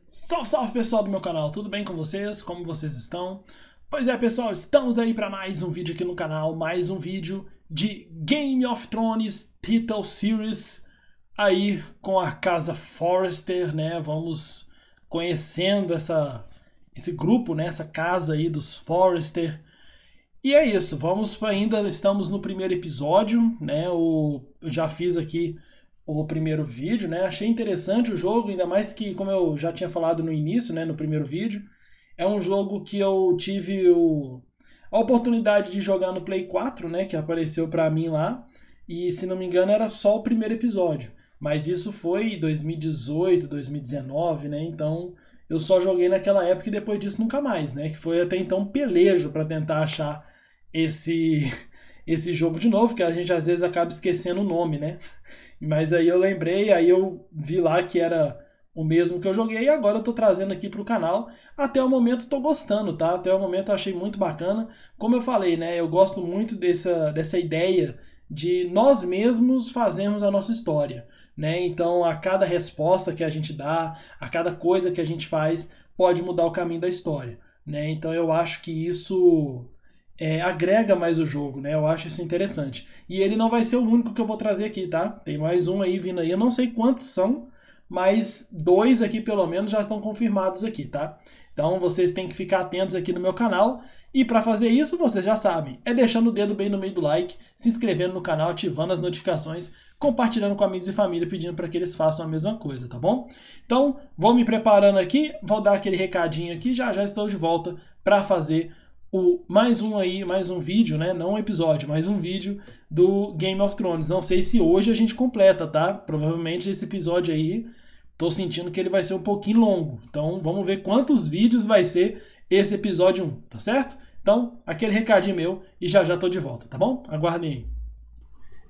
Salve, salve pessoal do meu canal, tudo bem com vocês? Como vocês estão? Pois é pessoal, estamos aí para mais um vídeo aqui no canal, mais um vídeo de Game of Thrones Telltale Series, aí com a casa Forrester, né? Vamos conhecendo esse grupo, né? Essa casa aí dos Forrester. E é isso, ainda estamos no primeiro episódio, né? Eu já fiz aqui o primeiro vídeo, né? Achei interessante o jogo, ainda mais que, como eu já tinha falado no início, né, no primeiro vídeo, é um jogo que eu tive a oportunidade de jogar no Play 4, né, que apareceu pra mim lá, e se não me engano era só o primeiro episódio, mas isso foi em 2018, 2019, né, então eu só joguei naquela época e depois disso nunca mais, né, que foi até então um pelejo pra tentar achar esse jogo de novo, que a gente às vezes acaba esquecendo o nome, né? Mas aí eu lembrei, aí eu vi lá que era o mesmo que eu joguei e agora eu tô trazendo aqui pro canal. Até o momento tô gostando, tá? Até o momento eu achei muito bacana. Como eu falei, né? Eu gosto muito dessa ideia de nós mesmos fazermos a nossa história, né? Então a cada resposta que a gente dá, a cada coisa que a gente faz, pode mudar o caminho da história, né? Então eu acho que isso agrega mais o jogo, né? Eu acho isso interessante. E ele não vai ser o único que eu vou trazer aqui, tá? Tem mais um aí vindo aí. Eu não sei quantos são, mas 2 aqui pelo menos já estão confirmados aqui, tá? Então vocês têm que ficar atentos aqui no meu canal. E para fazer isso, vocês já sabem, é deixando o dedo bem no meio do like, se inscrevendo no canal, ativando as notificações, compartilhando com amigos e família, pedindo para que eles façam a mesma coisa, tá bom? Então, vou me preparando aqui, vou dar aquele recadinho aqui, já estou de volta para fazer mais um vídeo, né? Não um episódio, mais um vídeo do Game of Thrones. Não sei se hoje a gente completa, tá? Provavelmente esse episódio aí, tô sentindo que ele vai ser um pouquinho longo. Então vamos ver quantos vídeos vai ser esse episódio 1, tá certo? Então, aquele recadinho meu e já tô de volta, tá bom? Aguardem aí.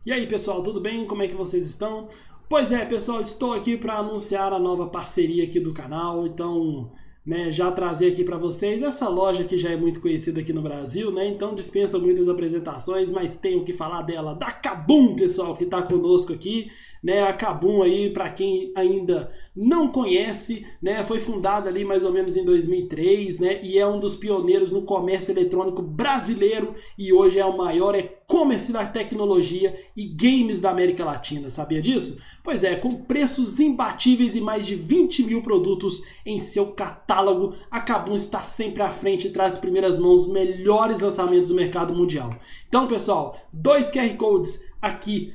E aí, pessoal, tudo bem? Como é que vocês estão? Pois é, pessoal, estou aqui para anunciar a nova parceria aqui do canal, então, né, já trazer aqui para vocês essa loja que já é muito conhecida aqui no Brasil, né? Então dispensa muitas apresentações, mas tenho que falar dela, da KABUM, pessoal, que está conosco aqui, né? A KABUM aí, para quem ainda não conhece, né, foi fundada ali mais ou menos em 2003, né? E é um dos pioneiros no comércio eletrônico brasileiro e hoje é o maior e-commerce da tecnologia e games da América Latina, sabia disso? Pois é, com preços imbatíveis e mais de 20 mil produtos em seu catálogo, a KABUM está sempre à frente e traz em primeiras mãos os melhores lançamentos do mercado mundial. Então, pessoal, 2 QR Codes aqui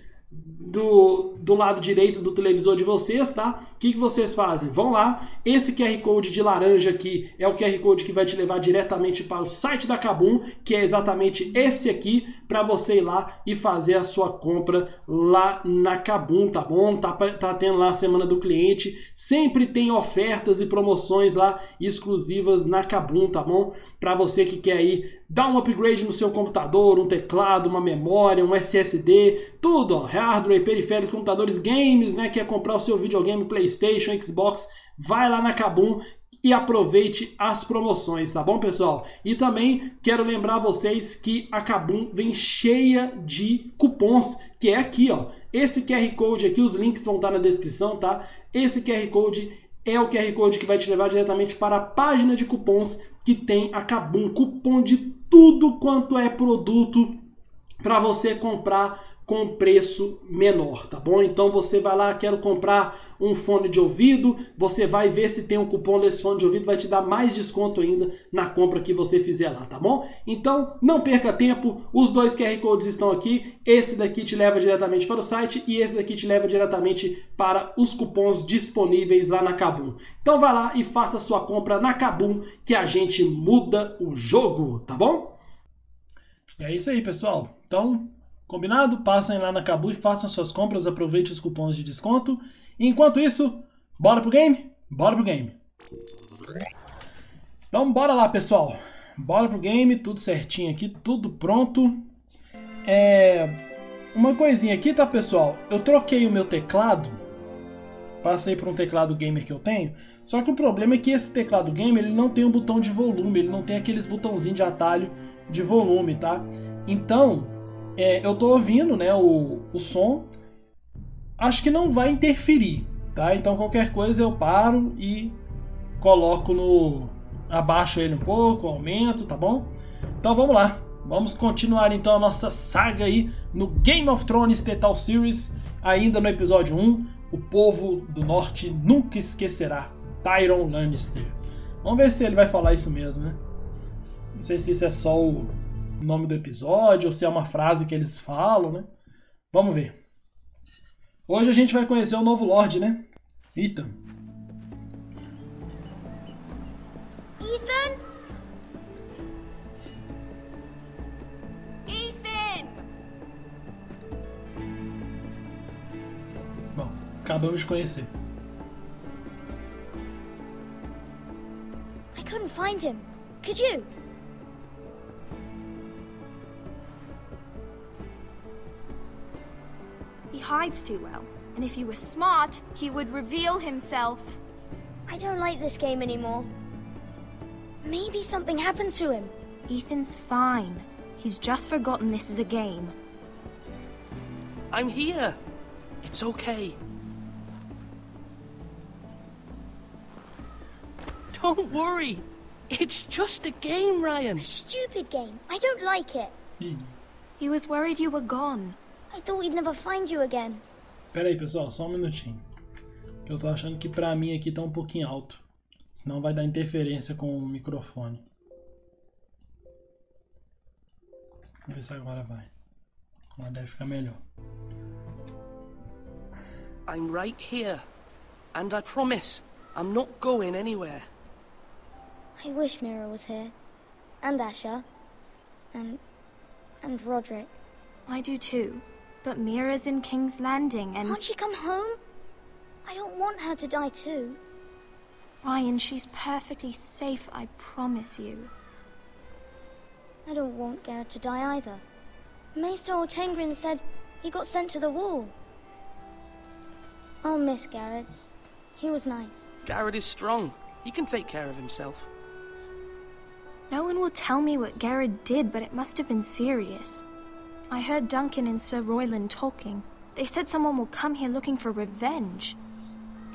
do lado direito do televisor de vocês, tá? O que vocês fazem? Vão lá, esse QR Code de laranja aqui é o QR Code que vai te levar diretamente para o site da KABUM, que é exatamente esse aqui, para você ir lá e fazer a sua compra lá na KABUM, tá bom? Tá tendo lá a Semana do Cliente, sempre tem ofertas e promoções lá exclusivas na KABUM, tá bom? Para você que quer aí dar um upgrade no seu computador, um teclado, uma memória, um SSD, tudo, ó, hardware, periféricos, computadores, games, né? Quer comprar o seu videogame, PlayStation, Xbox, vai lá na KABUM e aproveite as promoções, tá bom, pessoal? E também quero lembrar vocês que a KABUM vem cheia de cupons, que é aqui, ó. Esse QR Code aqui, os links vão estar na descrição, tá? Esse QR Code é o QR Code que vai te levar diretamente para a página de cupons que tem a KABUM, cupom de tudo quanto é produto para você comprar com preço menor, tá bom? Então você vai lá, quero comprar um fone de ouvido, você vai ver se tem um cupom desse fone de ouvido, vai te dar mais desconto ainda na compra que você fizer lá, tá bom? Então não perca tempo, os 2 QR Codes estão aqui, esse daqui te leva diretamente para o site e esse daqui te leva diretamente para os cupons disponíveis lá na KABUM. Então vai lá e faça sua compra na KABUM que a gente muda o jogo, tá bom? E é isso aí, pessoal. Então, combinado? Passem lá na KABUM e façam suas compras, aproveite os cupons de desconto. E enquanto isso, bora pro game? Bora pro game. Então bora lá, pessoal. Bora pro game, tudo certinho aqui, tudo pronto. Uma coisinha aqui, tá, pessoal? Eu troquei o meu teclado, passei por um teclado gamer que eu tenho, só que o problema é que esse teclado gamer ele não tem um botão de volume, ele não tem aqueles botãozinhos de atalho de volume, tá? Então, eu tô ouvindo, né, o som. Acho que não vai interferir, tá? Então qualquer coisa eu paro e coloco no... abaixo ele um pouco, aumento, tá bom? Então vamos lá. Vamos continuar então a nossa saga aí no Game of Thrones Telltale Series. Ainda no episódio 1, o povo do norte nunca esquecerá Tyrion Lannister. Vamos ver se ele vai falar isso mesmo, né? Não sei se isso é só o nome do episódio ou se é uma frase que eles falam, né? Vamos ver. Hoje a gente vai conhecer o novo Lorde, né? Ethan. Ethan? Ethan! Bom, acabamos de conhecer. I couldn't find him. Could you? He hides too well, and if he were smart, he would reveal himself. I don't like this game anymore. Maybe something happened to him. Ethan's fine. He's just forgotten this is a game. I'm here. It's okay. Don't worry. It's just a game, Ryan. Stupid game. I don't like it. He was worried you were gone. I thought we'd never find you again. Pera aí, pessoal, só um minutinho. Que eu tô achando que pra mim aqui tá um pouquinho alto. Senão vai dar interferência com o microfone. Vamos ver se agora vai. Agora deve ficar melhor. I'm right here. And I promise, I'm not going anywhere. I wish Mira was here. And Asher. And Roderick. I do too. But Mira's in King's Landing and... Can't she come home? I don't want her to die too. Ryan, she's perfectly safe, I promise you. I don't want Garrett to die either. Maester Ortengrin said he got sent to the wall. I'll miss Garrett. He was nice. Garrett is strong. He can take care of himself. No one will tell me what Garrett did, but it must have been serious. I heard Duncan and Sir Royland talking. They said someone will come here looking for revenge.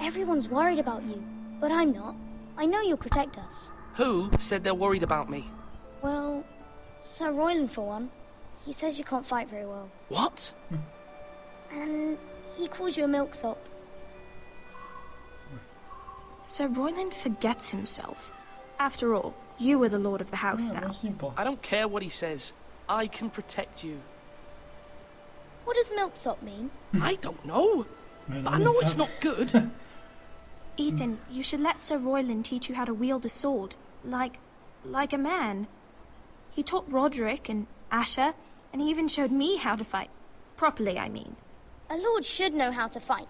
Everyone's worried about you, but I'm not. I know you'll protect us. Who said they're worried about me? Well, Sir Royland for one. He says you can't fight very well. What? And he calls you a milksop. Sir Royland forgets himself. After all, you are the lord of the house now. I don't care what he says. I can protect you. What does milksop mean? I don't know. But I know it's not good. Ethan, you should let Sir Royland teach you how to wield a sword. Like a man. He taught Roderick and Asher, and he even showed me how to fight. Properly, I mean. A lord should know how to fight.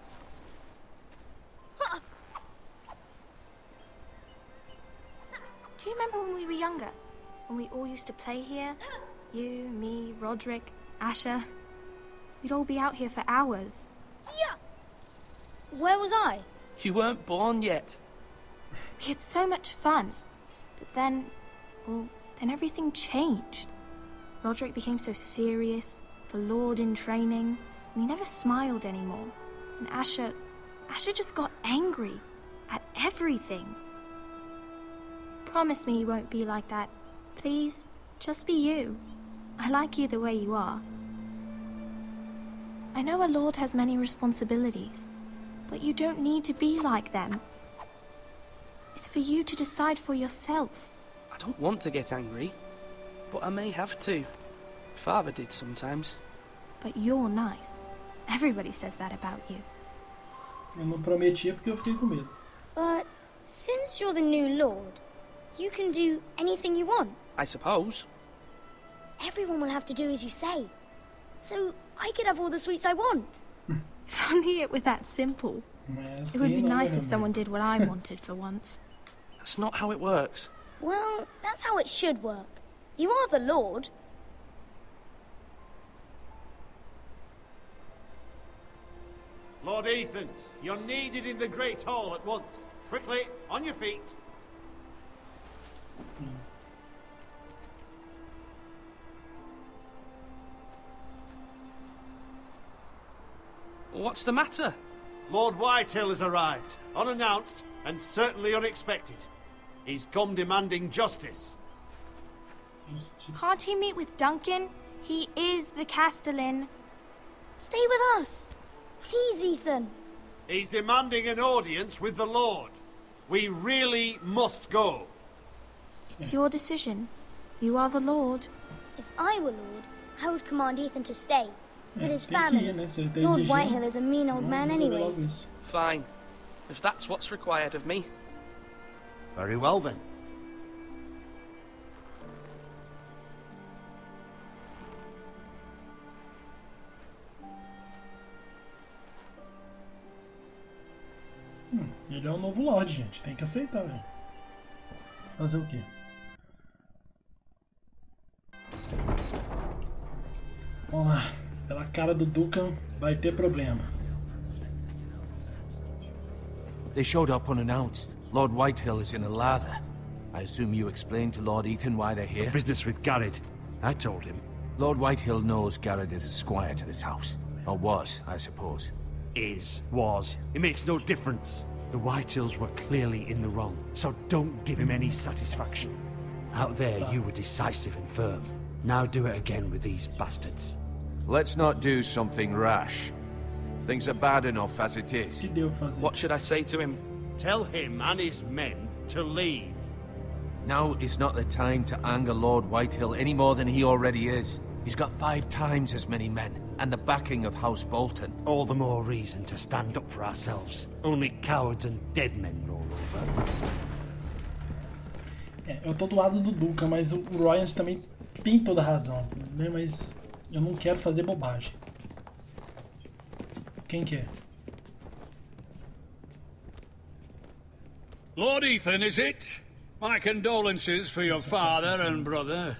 Do you remember when we were younger? When we all used to play here? You, me, Roderick, Asher. We'd all be out here for hours. Yeah. Where was I? You weren't born yet. We had so much fun. But then, well, then everything changed. Roderick became so serious, the Lord in training, and he never smiled anymore. And Asher just got angry at everything. Promise me you won't be like that. Please, just be you. I like you the way you are. I know a lord has many responsibilities, but you don't need to be like them. It's for you to decide for yourself. I don't want to get angry, but I may have to. Father did sometimes. But you're nice. Everybody says that about you. Eu não prometi porque eu fiquei com medo. But since you're the new lord, you can do anything you want. I suppose. Everyone will have to do as you say. So I could have all the sweets I want. If only it were that simple. It would be nice if someone did what I wanted for once. That's not how it works. Well, that's how it should work. You are the lord. Lord Ethan, you're needed in the Great Hall at once. Quickly, on your feet. What's the matter? Lord Whitehill has arrived, unannounced and certainly unexpected. He's come demanding justice. Can't he meet with Duncan? He is the Castellan. Stay with us. Please, Ethan. He's demanding an audience with the Lord. We really must go. It's your decision. You are the Lord. If I were Lord, I would command Ethan to stay. With his family. Lord Whitehill is a mean old man anyways. Fine. If that's what's required of me. Very well then. Ele é o novo Lorde, gente. Tem que aceitar, velho. Fazer o quê? Vamos lá. Pela cara do Duncan, vai ter problema. They showed up unannounced. Lord Whitehill is in a lather. I assume you explained to Lord Ethan why they're here? Business with Garrett. I told him. Lord Whitehill knows Garrett is a squire to this house. Or was, I suppose. Was. It makes no difference. The Whitehills were clearly in the wrong, so don't give him any satisfaction. Out there, you were decisive and firm. Now do it again with these bastards. Let's not do something rash. Things are bad enough as it is. What should I say to him? Tell him and his men to leave. Now is not the time to anger Lord Whitehill any more than he already is. He's got 5 times as many men, and the backing of House Bolton. All the more reason to stand up for ourselves. Only cowards and dead men roll over. Eu tô do lado do Duncan, mas o Ryan também tem toda a razão, né? Mas eu não quero fazer bobagem. Quem que é? Lord Ethan, is it? My condolences for your father and brother.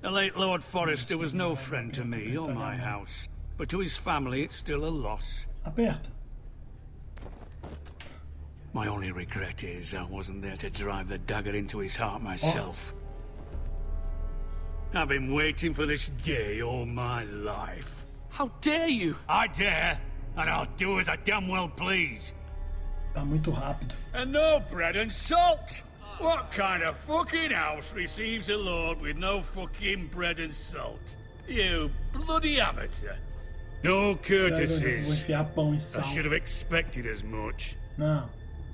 The late Lord Forrester was no friend to me or my house, but to his family it's still a loss. Aperta. My only regret is I wasn't there to drive the dagger into his heart myself. I've been waiting for this day all my life. How dare you? I dare, and I'll do as I damn well please. Tá muito rápido. And no bread and salt! What kind of fucking house receives a lord with no fucking bread and salt? You bloody amateur. No courtesies. Vou enfiar pão e sal. I should have expected as much. Não.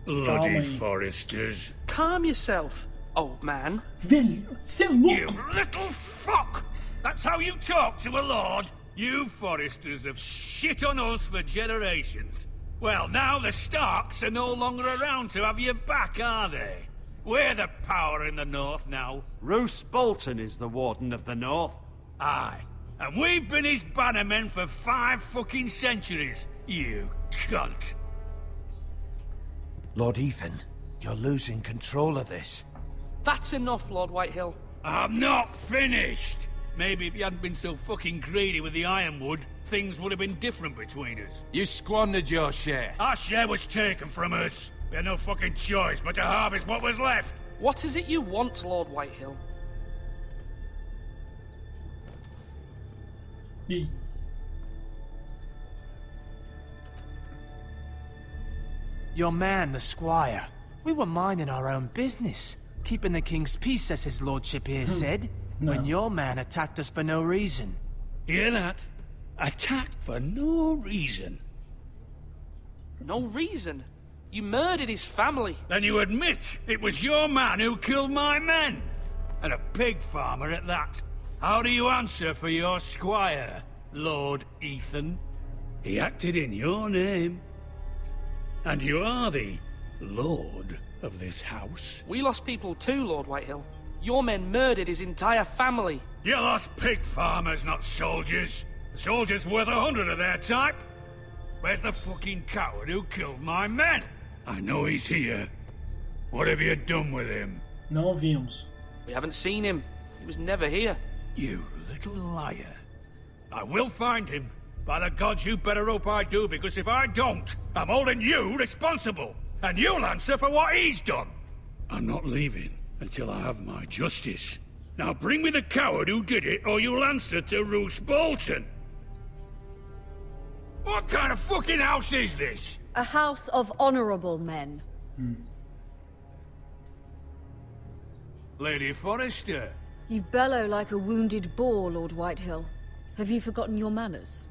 Bloody Forresters. Calm yourself, old man. Velho, você é louco. You little fuck! That's how you talk to a lord? You Forresters have shit on us for generations. Well, now the Starks are no longer around to have your back, are they? We're the power in the north now. Roose Bolton is the Warden of the North. Aye. And we've been his bannermen for 5 fucking centuries, you cunt. Lord Ethan, you're losing control of this. That's enough, Lord Whitehill. I'm not finished. Maybe if you hadn't been so fucking greedy with the ironwood, things would have been different between us. You squandered your share. Our share was taken from us. We had no fucking choice but to harvest what was left. What is it you want, Lord Whitehill? Your man, the squire. We were minding our own business, keeping the king's peace, as his lordship here said, when your man attacked us for no reason. Hear that? Attacked for no reason. No reason? You murdered his family. Then you admit it was your man who killed my men. And a pig farmer at that. How do you answer for your squire, Lord Ethan? He acted in your name. And you are the lord of this house. We lost people too, Lord Whitehill. Your men murdered his entire family. You lost pig farmers, not soldiers. The soldiers worth 100 of their type. Where's the fucking coward who killed my men? I know he's here. What have you done with him? Não vimos. We haven't seen him. He was never here. You little liar. I will find him. By the gods, you better hope I do, because if I don't, I'm holding you responsible. And you'll answer for what he's done. I'm not leaving until I have my justice. Now bring me the coward who did it, or you'll answer to Roose Bolton. What kind of fucking house is this? A house of honorable men. Lady Forrester. You bellow like a wounded boar, Lord Whitehill. Have you forgotten your manners?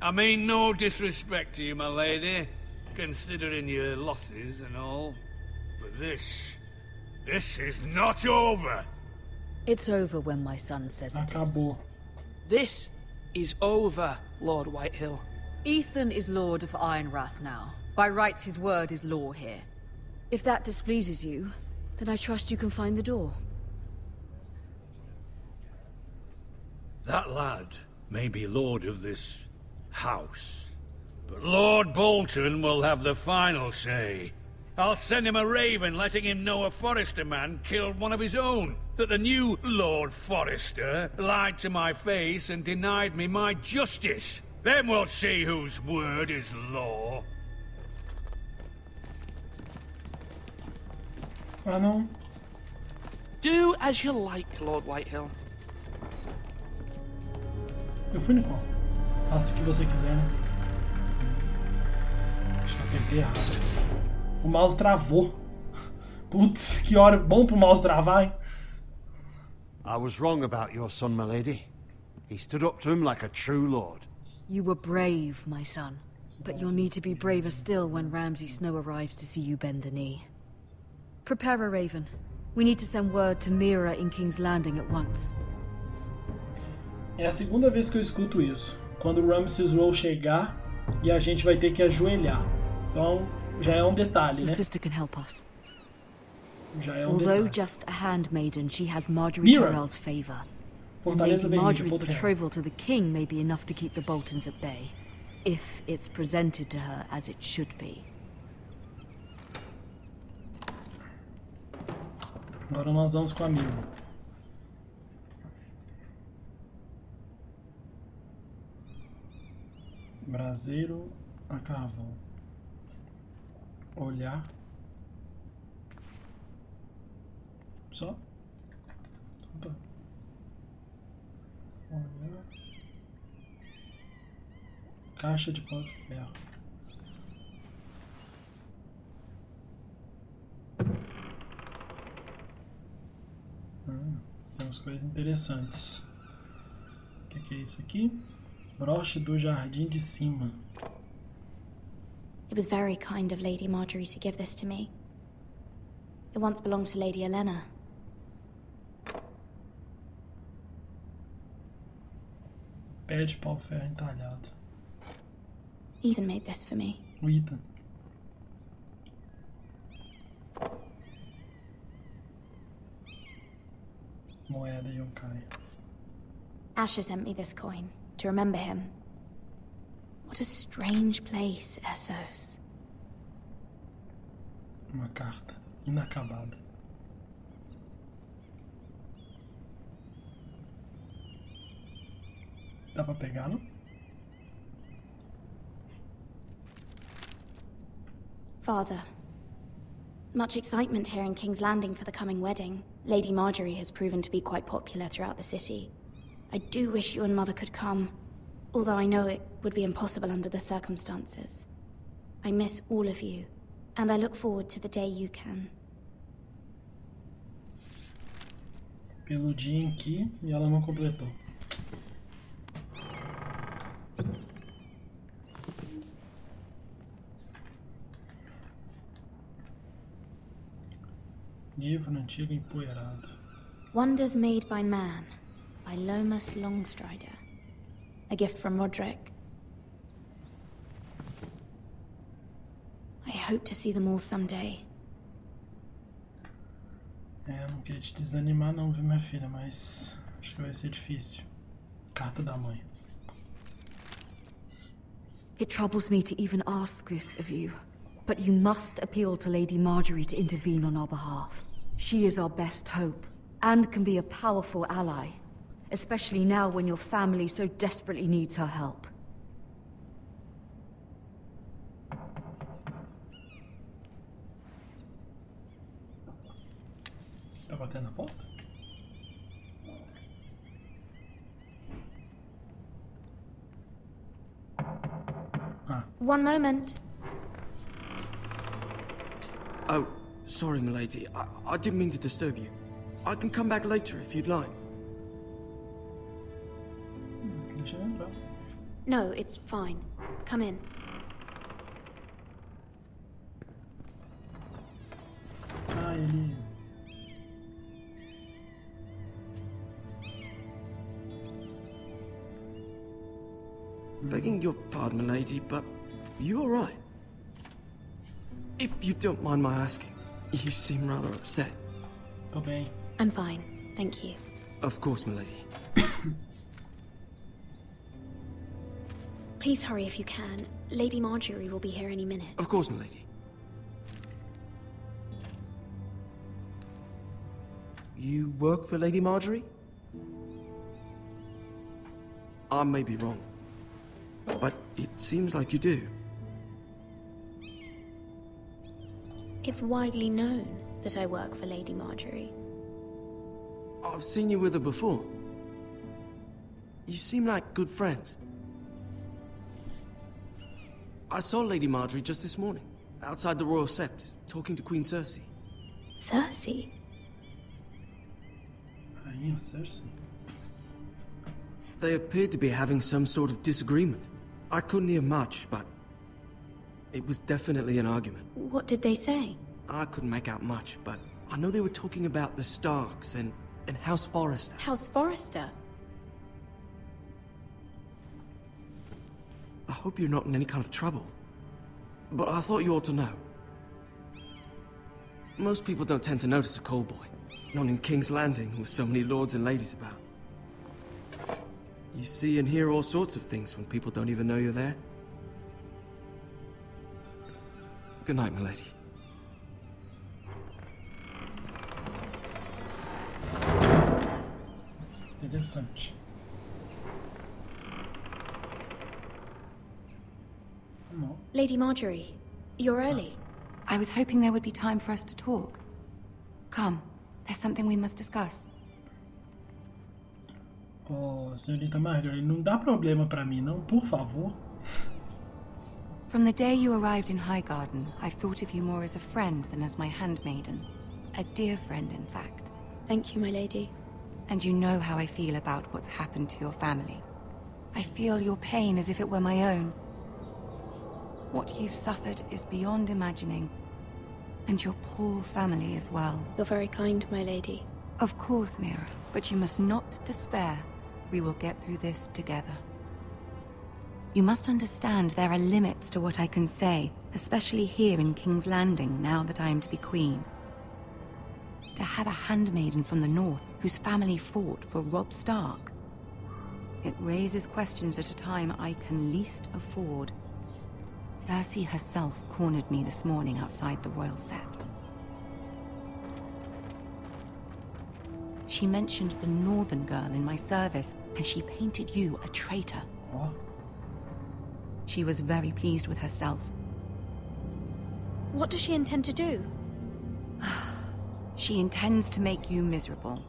I mean no disrespect to you, my lady, considering your losses and all. But this is not over. It's over when my son says it is. This is over, Lord Whitehill. Ethan is Lord of Ironrath now. By rights, his word is law here. If that displeases you, then I trust you can find the door. That lad may be lord of this house, but Lord Bolton will have the final say. I'll send him a raven letting him know a Forrester man killed one of his own. That the new Lord Forrester lied to my face and denied me my justice. Then we'll see whose word is law. Ah, não. Do as you like, Lord Whitehill. Eu fui no qual? Faça o que você quiser, né? Acho que eu apertei errado. O mouse travou. Putz, que hora bom pro mouse travar, hein? I was wrong about your son, my lady. He stood up to him like a true lord. You were brave, my son. But you'll need to be braver still when Ramsay Snow arrives to see you bend the knee. Prepare a raven. We need to send word to Mira in King's Landing at once. É a segunda vez que eu escuto isso. Quando o Ramsay Snow chegar e a gente vai ter que ajoelhar. Então, já é um detalhe, Your né? sister can help us. Já é um Although detalhe. just a handmaiden, she has Marjorie Mira. Tyrell's favor. And Fortaleza Lady Vermelha, Marjorie's ponto real. betrothal to the king may be enough to keep the Boltons at bay. If it's presented to her as it should be. Agora nós vamos com a Mira. Braseiro a carvão. Olhar. Só? Então tá. Olhar. Caixa de pau de ferro. Temos coisas interessantes. O que é isso aqui? Broche do jardim de cima. It was very kind of Lady Marjorie to give this to me. It once belonged to Lady Elena. Pé de pau de ferro entalhado. Ethan made this for me. O Ethan. Moeda yokai. Asher sent me this coin to remember him. What a strange place, Essos. Uma carta inacabada. Dá pra pegar, não? Father, much excitement here in King's Landing for the coming wedding. Lady Marjorie has proven to be quite popular throughout the city. I do wish you and Mother could come, although I know it would be impossible under the circumstances. I miss all of you, and I look forward to the day you can. Pelo dia em que... E ela não completou. Livro antigo empoeirado. Wonders Made by Man, by Lomas Longstrider. A gift from Roderick. I hope to see them all someday. É, não queria te desanimar não, viu, minha filha, mas acho que vai ser difícil. Carta da mãe. It troubles me to even ask this of you, but you must appeal to Lady Marjorie to intervene on our behalf. She is our best hope, and can be a powerful ally, especially now when your family so desperately needs her help. Tá batendo na porta? One moment. Oh, sorry, milady. I didn't mean to disturb you. I can come back later if you'd like. No, it's fine. Come in. Ele... Begging your pardon, milady, but you all right? If you don't mind my asking, you seem rather upset. Tô bem. I'm fine, thank you. Of course, milady. Please hurry if you can. Lady Marjorie will be here any minute. Of course, milady. You work for Lady Marjorie? I may be wrong, but it seems like you do. It's widely known that I work for Lady Marjorie. I've seen you with her before. You seem like good friends. I saw Lady Marjorie just this morning, outside the Royal Sept, talking to Queen Cersei. Cersei? Rainha Cersei. They appeared to be having some sort of disagreement. I couldn't hear much, but it was definitely an argument. What did they say? I couldn't make out much, but I know they were talking about the Starks and House Forrester. House Forrester? I hope you're not in any kind of trouble. But I thought you ought to know. Most people don't tend to notice a callboy. Not in King's Landing, with so many lords and ladies about. You see and hear all sorts of things when people don't even know you're there. Good night, milady. Interessante. Lady Marjorie, you're early. I was hoping there would be time for us to talk. Come, there's something we must discuss. Oh, senhorita Marjorie, não dá problema pra mim, não? Por favor. From the day you arrived in Highgarden, I've thought of you more as a friend than as my handmaiden. A dear friend, in fact. Thank you, my lady. And you know how I feel about what's happened to your family. I feel your pain as if it were my own. What you've suffered is beyond imagining. And your poor family as well. You're very kind, my lady. Of course, Mira, but you must not despair. We will get through this together. You must understand there are limits to what I can say, especially here in King's Landing, now that I am to be queen. To have a handmaiden from the north whose family fought for Robb Stark. It raises questions at a time I can least afford. Cersei herself cornered me this morning outside the Royal Sept. She mentioned the northern girl in my service, and she painted you a traitor. Oh. She was very pleased with herself. What does she intend to do? She intends to make you miserable,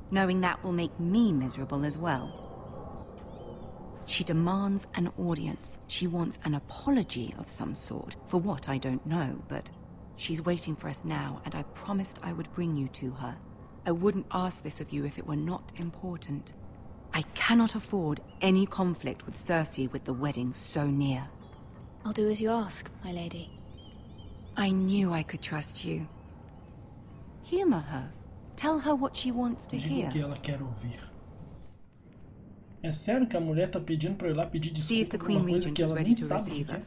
knowing that will make me miserable as well. She demands an audience. She wants an apology of some sort, for what I don't know, but she's waiting for us now, and I promised I would bring you to her. I wouldn't ask this of you if it were not important. I cannot afford any conflict with Cersei with the wedding so near. I'll do as you ask, my lady. I knew I could trust you. Humor her. Tell her what she wants to hear. Diga o que ela quer ouvir. É sério que a mulher tá pedindo pra eu ir lá pedir desculpa por uma coisa que ela nem sabe o que é?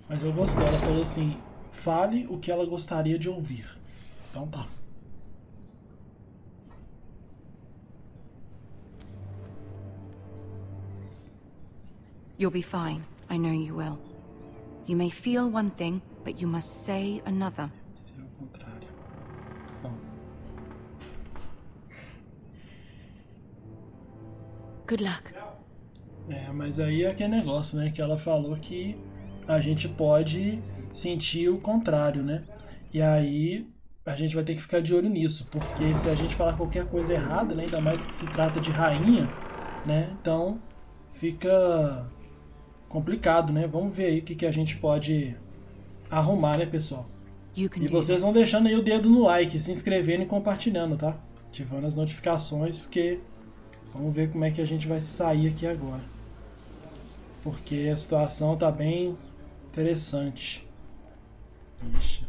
Mas eu gostei, ela falou assim, fale o que ela gostaria de ouvir. Então tá. You'll be fine. I know you will. You may feel one thing, but you must say another. Será o contrário. Bom. Good luck. É, mas aí é aquele negócio, né? Que ela falou que a gente pode sentir o contrário, né? E aí a gente vai ter que ficar de olho nisso, porque se a gente falar qualquer coisa errada, né? Ainda mais que se trata de rainha, né? Então fica complicado, né? Vamos ver aí o que a gente pode arrumar, né, pessoal? E vocês vão deixando aí o dedo no like, se inscrevendo e compartilhando, tá? Ativando as notificações, porque vamos ver como é que a gente vai sair aqui agora. Porque a situação tá bem interessante. Ixi.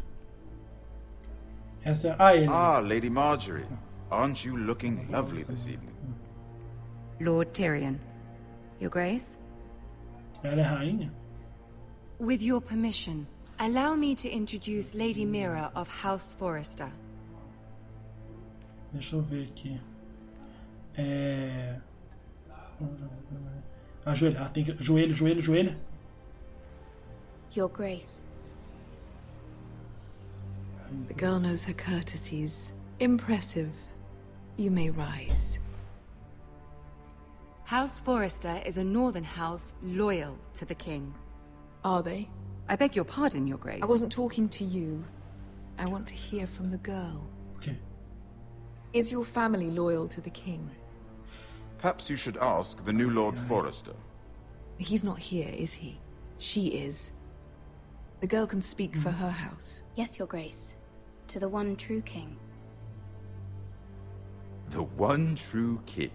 Essa é... ele. Ah, Lady Marjorie. Aren't you looking lovely this evening? Lord Tyrion. Your Grace? Ela é rainha? With your permission, allow me to introduce Lady Mira of House Forrester. Deixa eu ver aqui. Ajoelhar, tem que... Joelho. Your Grace. The girl knows her courtesies. Impressive. You may rise. House Forrester is a northern house loyal to the king. Are they? I beg your pardon, Your Grace. I wasn't talking to you. I want to hear from the girl. Okay. Is your family loyal to the king? Perhaps you should ask the new Lord Forrester. He's not here, is he? She is. The girl can speak for her house. Yes, Your Grace. To the one true king. The one true king.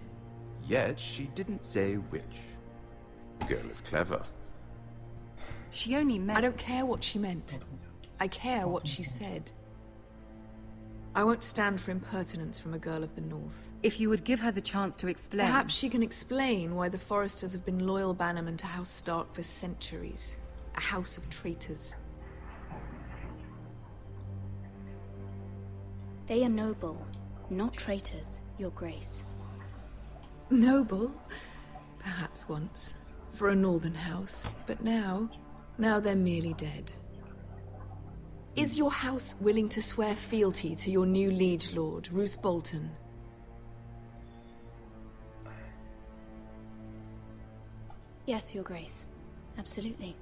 Yet she didn't say which. The girl is clever. She only meant... I don't care what she meant. I care what she said. I won't stand for impertinence from a girl of the North. If you would give her the chance to explain... Perhaps she can explain why the Forresters have been loyal bannermen to House Stark for centuries. A house of traitors. They are noble, not traitors, Your Grace. Noble? Perhaps once. For a northern house. But now they're merely dead. Is your house willing to swear fealty to your new liege lord, Roose Bolton? Yes, Your Grace. Absolutely.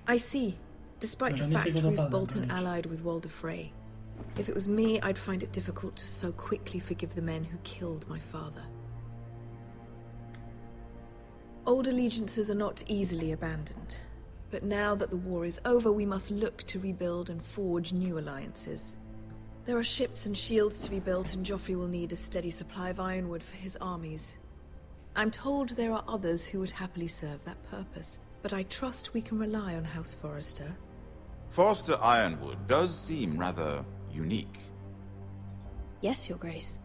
I see. Despite the fact Roose Bolton allied with Walder Frey. If it was me, I'd find it difficult to so quickly forgive the men who killed my father. Old allegiances are not easily abandoned. But now that the war is over, we must look to rebuild and forge new alliances. There are ships and shields to be built, and Joffrey will need a steady supply of ironwood for his armies. I'm told there are others who would happily serve that purpose, but I trust we can rely on House Forrester. Forrester Ironwood does seem rather unique. Yes, Your Grace.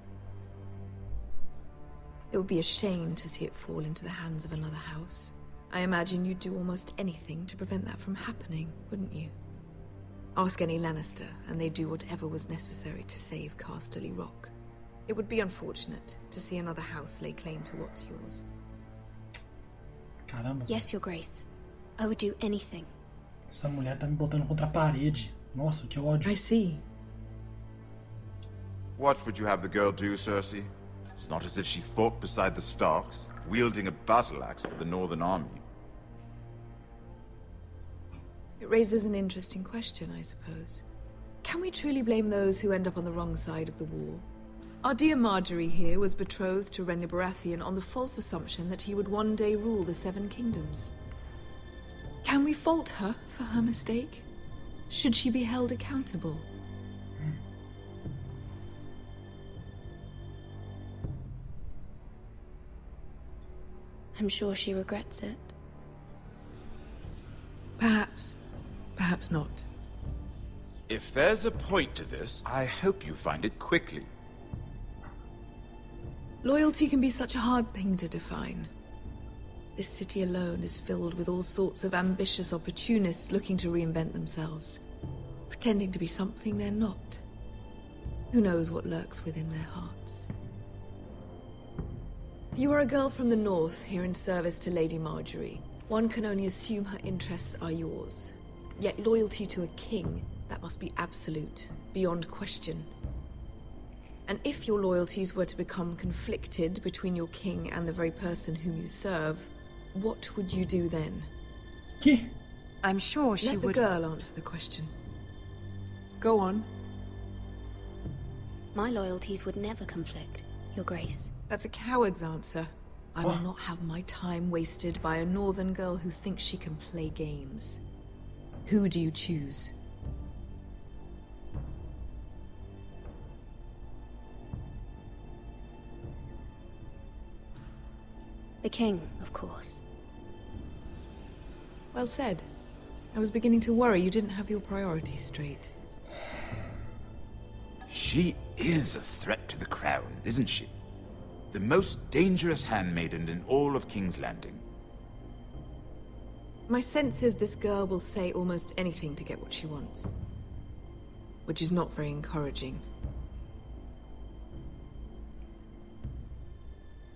It would be a shame to see it fall into the hands of another house. I imagine you'd do almost anything to prevent that from happening, wouldn't you? Ask any Lannister, and they'd do whatever was necessary to save Casterly Rock. It would be unfortunate to see another house lay claim to what's yours. Caramba. Yes, Your Grace. I would do anything. Essa mulher tá me botando contra a parede. Nossa, que ódio. I see. What would you have the girl do, Cersei? It's not as if she fought beside the Starks, wielding a battle axe for the Northern Army. It raises an interesting question, I suppose. Can we truly blame those who end up on the wrong side of the war? Our dear Marjorie here was betrothed to Renly Baratheon on the false assumption that he would one day rule the Seven Kingdoms. Can we fault her for her mistake? Should she be held accountable? I'm sure she regrets it. Perhaps. Perhaps not. If there's a point to this, I hope you find it quickly. Loyalty can be such a hard thing to define. This city alone is filled with all sorts of ambitious opportunists looking to reinvent themselves, pretending to be something they're not. Who knows what lurks within their hearts? You are a girl from the north, here in service to Lady Marjorie. One can only assume her interests are yours. Yet loyalty to a king, that must be absolute, beyond question. And if your loyalties were to become conflicted between your king and the very person whom you serve, what would you do then? I'm sure she would... Let the girl answer the question. Go on. My loyalties would never conflict, Your Grace. That's a coward's answer. I will not have my time wasted by a northern girl who thinks she can play games. Who do you choose? The king, of course. Well said. I was beginning to worry you didn't have your priorities straight. She is a threat to the crown, isn't she? The most dangerous handmaiden in all of King's Landing. My sense is this girl will say almost anything to get what she wants. Which is not very encouraging.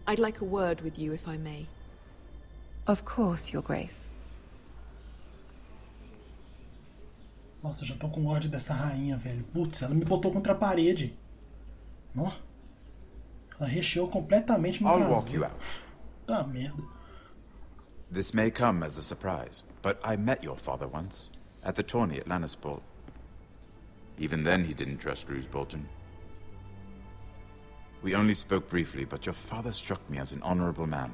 I'd like a word with you, if I may. Of course, Your Grace. Nossa, já tô com ódio dessa rainha, velho. Putz, ela me botou contra a parede. Ó. Ela recheou completamente meu I'll walk you out. Tá merda. This may come as a surprise, but I met your father once, at the tourney at Lannisport. Even then he didn't trust Roose Bolton. We only spoke briefly, but your father struck me as an honorable man.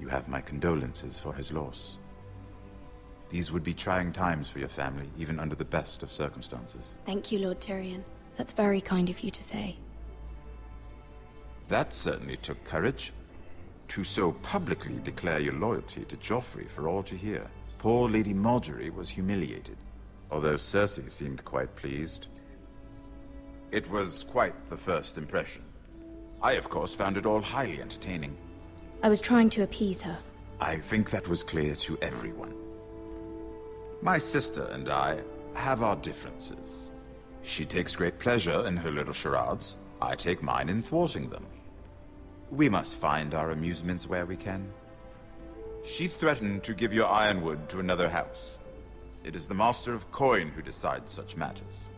You have my condolences for his loss. These would be trying times for your family, even under the best of circumstances. Thank you, Lord Tyrion. That's very kind of you to say. That certainly took courage. To so publicly declare your loyalty to Joffrey for all to hear. Poor Lady Marjorie was humiliated, although Cersei seemed quite pleased. It was quite the first impression. I, of course, found it all highly entertaining. I was trying to appease her. I think that was clear to everyone. My sister and I have our differences. She takes great pleasure in her little charades. I take mine in thwarting them. We must find our amusements where we can. She threatened to give your ironwood to another house. It is the Master of Coin who decides such matters.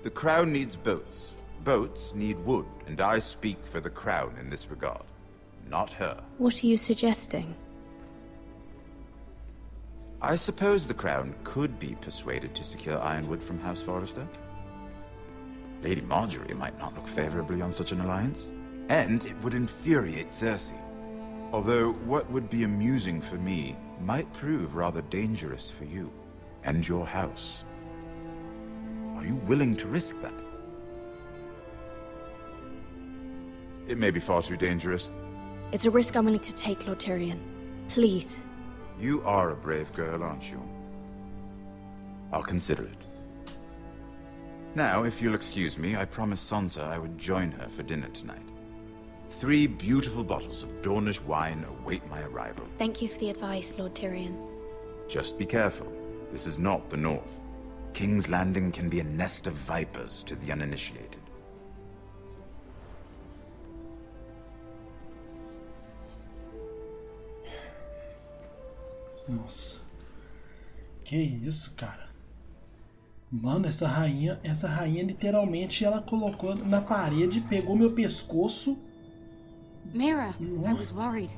The Crown needs boats. Boats need wood, and I speak for the Crown in this regard, not her. What are you suggesting? I suppose the Crown could be persuaded to secure ironwood from House Forrester. Lady Marjorie might not look favorably on such an alliance, and it would infuriate Cersei. Although what would be amusing for me might prove rather dangerous for you and your house. Are you willing to risk that? It may be far too dangerous. It's a risk I'm willing to take, Lord Tyrion. Please. You are a brave girl, aren't you? I'll consider it. Now, if you'll excuse me, I promised Sansa I would join her for dinner tonight. 3 beautiful bottles of Dornish wine await my arrival. Thank you for the advice, Lord Tyrion. Just be careful. This is not the North. King's Landing can be a nest of vipers to the uninitiated. Nossa. Que isso, cara. Mano, essa rainha literalmente ela colocou na parede, pegou meu pescoço. Mira, I was worried.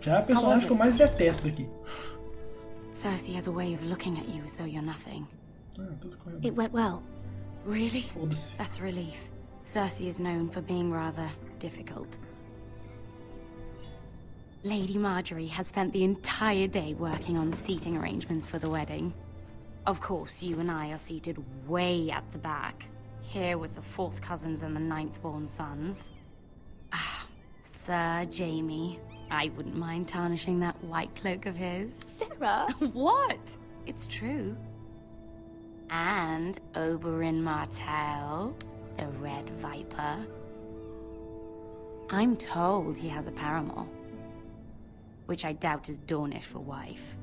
Já é a personagem que eu mais detesto aqui. Cersei has a way of looking at you as though you're nothing. It went well. Really? That's a relief. Cersei is known for being rather difficult. Lady Marjorie has spent the entire day working on seating arrangements for the wedding. Of course, you and I are seated way at the back, here with the 4th cousins and the 9th-born sons. Ah, Sir Jaime. I wouldn't mind tarnishing that white cloak of his. Sarah! What? It's true. And Oberyn Martell, the Red Viper. I'm told he has a paramour, which I doubt is Dornish for wife.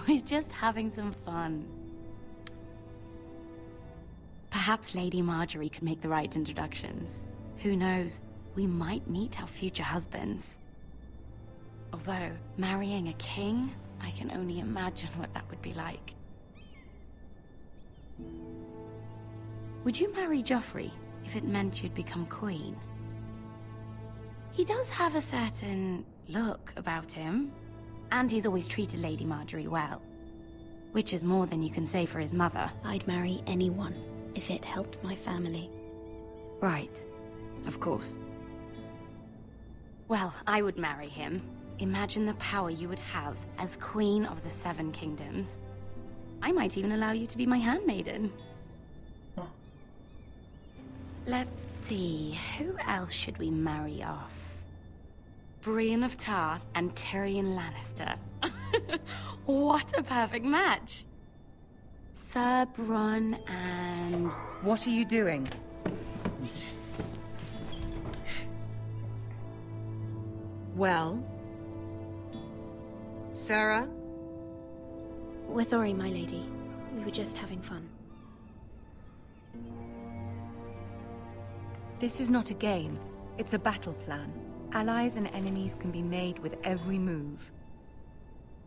We're just having some fun. Perhaps Lady Marjorie could make the right introductions. Who knows? We might meet our future husbands. Although, marrying a king, I can only imagine what that would be like. Would you marry Joffrey if it meant you'd become queen? He does have a certain look about him, and he's always treated Lady Marjorie well. Which is more than you can say for his mother. I'd marry anyone if it helped my family. Right. Of course. Well, I would marry him. Imagine the power you would have as Queen of the Seven Kingdoms. I might even allow you to be my handmaiden. Huh. Let's see, who else should we marry off? Brienne of Tarth and Tyrion Lannister. What a perfect match! Sir Bronn and... What are you doing? Well? Sarah? We're sorry, my lady. We were just having fun. This is not a game. It's a battle plan. Allies and enemies can be made with every move.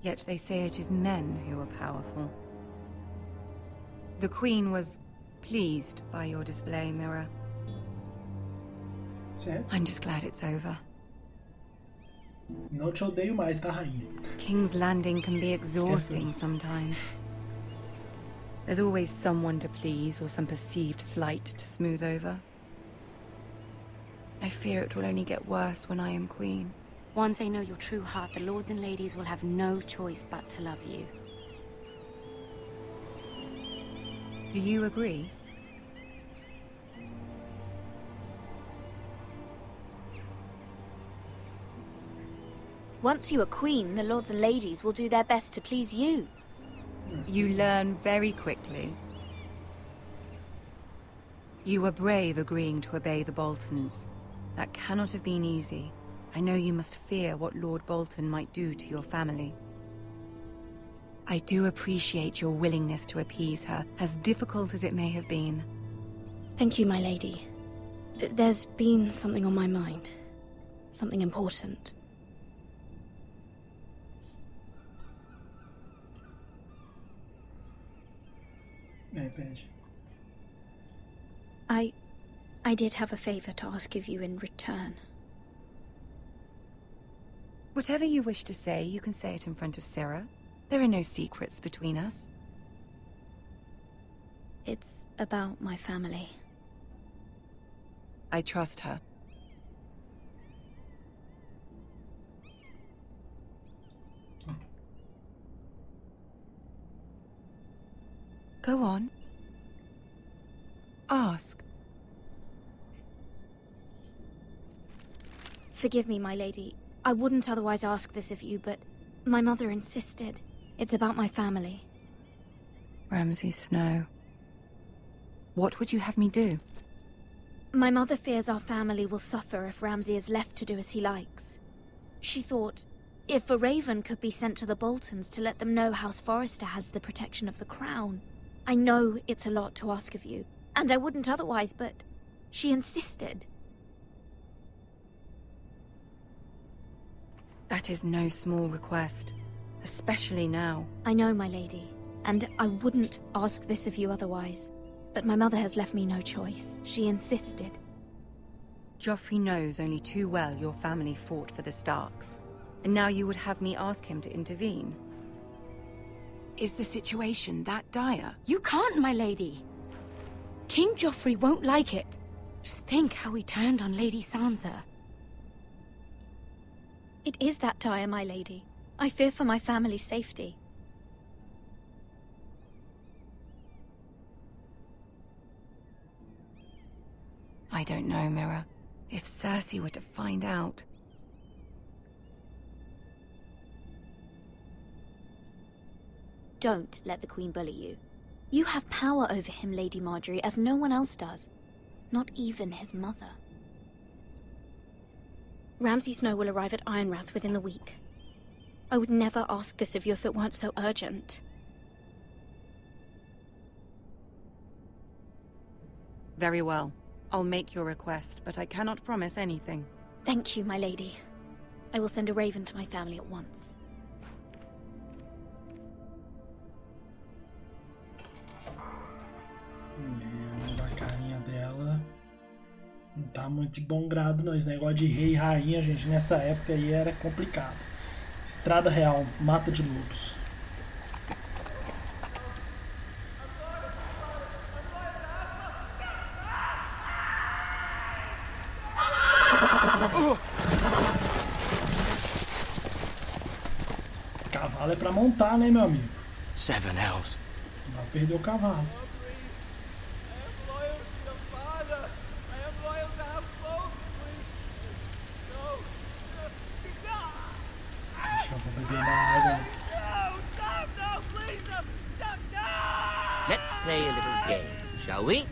Yet they say it is men who are powerful. The Queen was pleased by your display, Mira. Certo. I'm just glad it's over. Não te odeio mais, tá, rainha? King's Landing can be exhausting sometimes. There's always someone to please or some perceived slight to smooth over. I fear it will only get worse when I am queen. Once they know your true heart, the lords and ladies will have no choice but to love you. Do you agree? Once you are queen, the lords and ladies will do their best to please you. You learn very quickly. You were brave agreeing to obey the Boltons. That cannot have been easy. I know you must fear what Lord Bolton might do to your family. I do appreciate your willingness to appease her, as difficult as it may have been. Thank you, my lady. There's been something on my mind. Something important. I did have a favor to ask of you in return. Whatever you wish to say, you can say it in front of Sarah. There are no secrets between us. It's about my family. I trust her. Go on. Ask. Forgive me, my lady. I wouldn't otherwise ask this of you, but my mother insisted. It's about my family. Ramsay Snow. What would you have me do? My mother fears our family will suffer if Ramsay is left to do as he likes. She thought, if a raven could be sent to the Boltons to let them know House Forrester has the protection of the crown. I know it's a lot to ask of you, and I wouldn't otherwise, but she insisted. That is no small request, especially now. I know, my lady, and I wouldn't ask this of you otherwise. But my mother has left me no choice. She insisted. Joffrey knows only too well your family fought for the Starks, and now you would have me ask him to intervene. Is the situation that dire? You can't, my lady. King Joffrey won't like it. Just think how he turned on Lady Sansa. It is that dire, my lady. I fear for my family's safety. I don't know, Mira. If Cersei were to find out... Don't let the Queen bully you. You have power over him, Lady Marjorie, as no one else does. Not even his mother. Ramsay Snow will arrive at Ironrath within the week. I would never ask this of you if it weren't so urgent. Very well. I'll make your request, but I cannot promise anything. Thank you, my lady. I will send a raven to my family at once. Mas a carinha dela não tá muito de bom grado não. Esse negócio de rei e rainha, gente, nessa época aí era complicado. Estrada real, mata de lobos. Cavalo é pra montar, né, meu amigo? 7 elves. Não vai perder o cavalo. Acho que eu vou beber da água antes. Let's play a little game, shall we?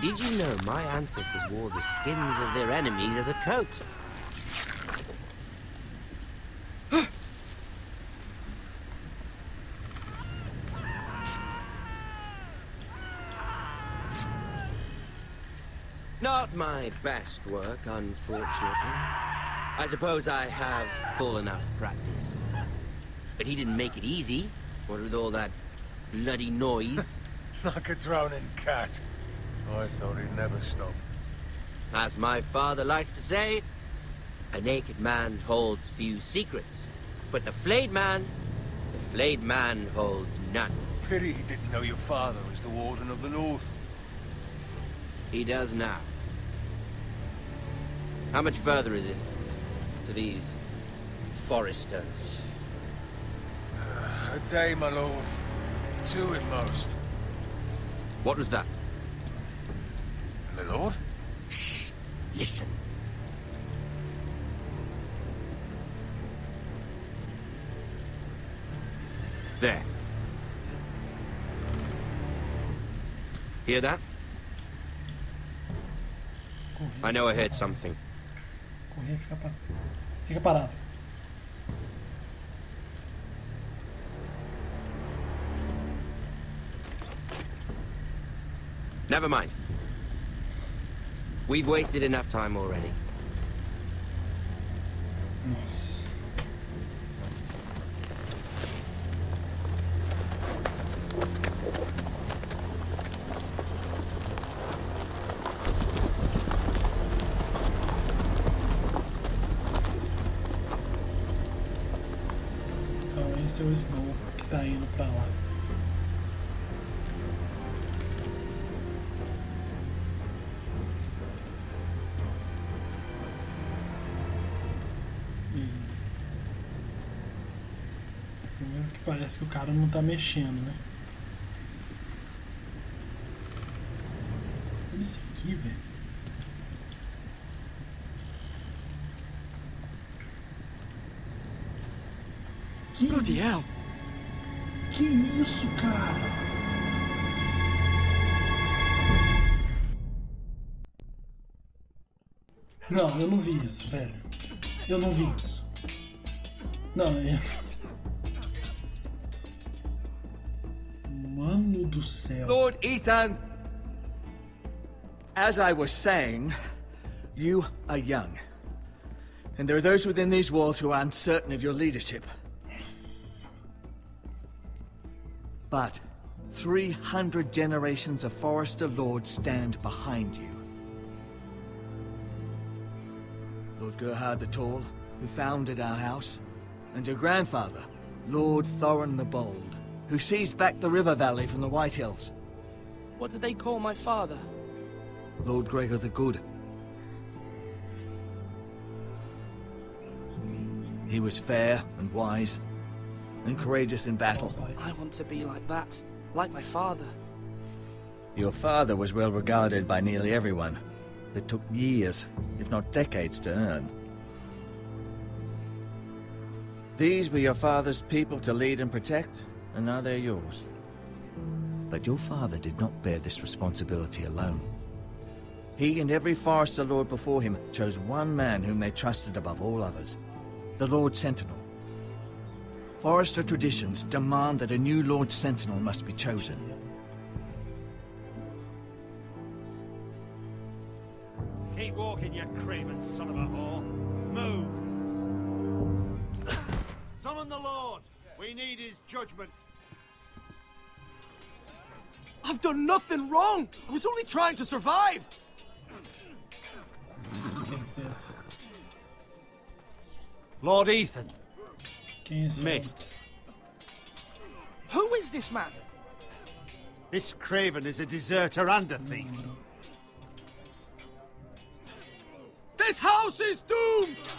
Did you know my ancestors wore the skins of their enemies as a coat? Not my best work, unfortunately. I suppose I have full enough practice. But he didn't make it easy, what with all that bloody noise. Like a droning cat. I thought he'd never stop. As my father likes to say, a naked man holds few secrets. But the flayed man holds none. Pity he didn't know your father was the Warden of the North. He does now. How much further is it to these foresters? A day, my lord. 2 at most. What was that? My lord? Shh! Listen. There. Hear that? I know I heard something. Correr, fica parado. Never mind. We've wasted enough time already. Nossa. Então esse é o Snow que tá indo pra lá. Parece que o cara não tá mexendo, né? Olha isso aqui, velho. Que isso, cara? Não, eu não vi isso, velho. Eu não vi isso. Não, Mano do céu. Lord Ethan, as I was saying, you are young. And there are those within these walls who are uncertain of your leadership. But 300 generations of Forester Lords stand behind you. Lord Gerhard the Tall, who founded our house, and your grandfather, Lord Thorin the Bold, who seized back the river valley from the White Hills. What did they call my father? Lord Gregor the Good. He was fair and wise, and courageous in battle. I want to be like that, like my father. Your father was well regarded by nearly everyone. It took years, if not decades, to earn. These were your father's people to lead and protect, and now they're yours. But your father did not bear this responsibility alone. He and every Forester Lord before him chose one man whom they trusted above all others, the Lord Sentinel. Forester traditions demand that a new Lord Sentinel must be chosen. Keep walking, you craven son of a whore. Move! Summon the Lord! We need his judgment. I've done nothing wrong! I was only trying to survive! Lord Ethan. Missed. Who is this man? This craven is a deserter and a thief. This house is doomed!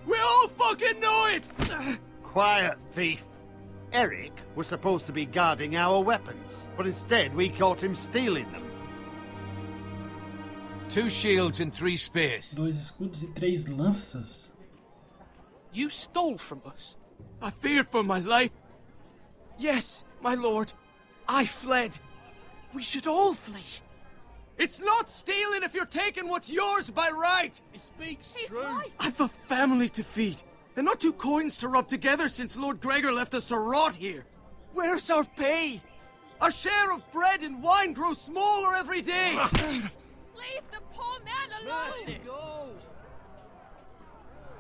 We all fucking know it! Quiet, thief. Eric was supposed to be guarding our weapons, but instead we caught him stealing them. 2 shields and 3 spears. 2 escudos e 3 lanças. You stole from us. I feared for my life. Yes, my lord. I fled. We should all flee. It's not stealing if you're taking what's yours by right. He speaks true. I've a family to feed, and not 2 coins to rub together since Lord Gregor left us to rot here. Where's our pay? Our share of bread and wine grows smaller every day. Leave the poor man alone! Mercy, go!